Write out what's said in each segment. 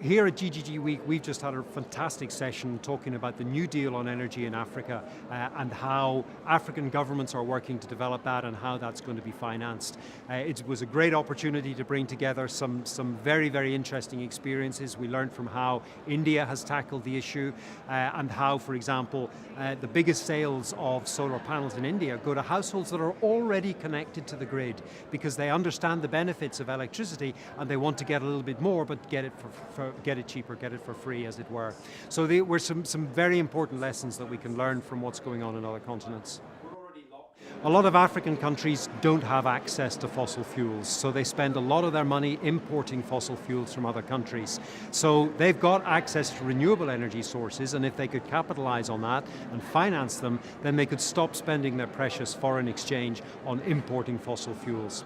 here at GGG Week, we've just had a fantastic session talking about the New Deal on energy in Africa and how African governments are working to develop that and how that's going to be financed. It was a great opportunity to bring together some very, very interesting experiences. We learned from how India has tackled the issue and how, for example, the biggest sales of solar panels in India go to households that are already connected to the grid because they understand the benefits of electricity and they want to get a little bit more, but get it get it cheaper, get it for free, as it were. So there were some very important lessons that we can learn from what's going on in other continents. A lot of African countries don't have access to fossil fuels, so they spend a lot of their money importing fossil fuels from other countries. So they've got access to renewable energy sources, and if they could capitalize on that and finance them, then they could stop spending their precious foreign exchange on importing fossil fuels.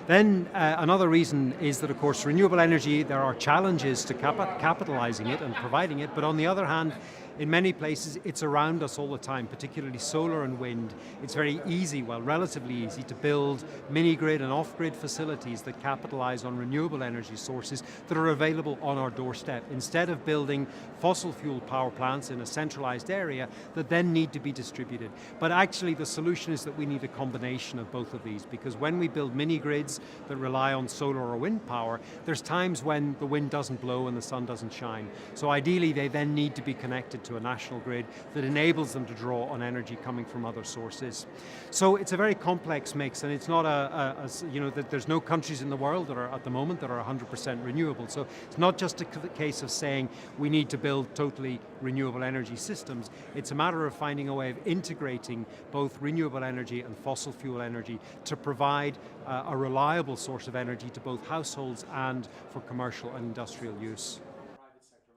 Then another reason is that, of course, renewable energy, there are challenges to capitalizing it and providing it, but on the other hand, in many places, it's around us all the time, particularly solar and wind. It's very easy, well, relatively easy, to build mini-grid and off-grid facilities that capitalize on renewable energy sources that are available on our doorstep, instead of building fossil fuel power plants in a centralized area that then need to be distributed. But actually, the solution is that we need a combination of both of these, because when we build mini-grids that rely on solar or wind power, there's times when the wind doesn't blow and the sun doesn't shine. So ideally, they then need to be connected to a national grid that enables them to draw on energy coming from other sources. So it's a very complex mix, and it's not that there's no countries in the world that are at the moment that are 100% renewable. So it's not just a case of saying we need to build totally renewable energy systems. It's a matter of finding a way of integrating both renewable energy and fossil fuel energy to provide a reliable source of energy to both households and for commercial and industrial use.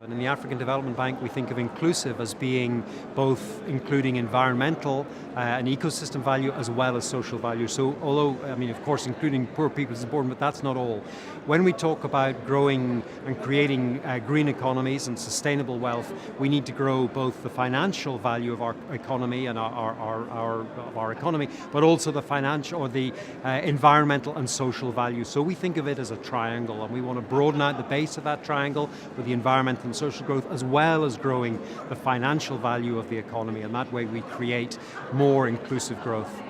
And in the African Development Bank, we think of inclusive as being both including environmental and ecosystem value as well as social value. So although, I mean, of course, including poor people is important, but that's not all. When we talk about growing and creating green economies and sustainable wealth, we need to grow both the financial value of our economy and our economy, but also the financial or the environmental and social value. So we think of it as a triangle, and we want to broaden out the base of that triangle with the environmental and social growth, as well as growing the financial value of the economy, and that way we create more inclusive growth.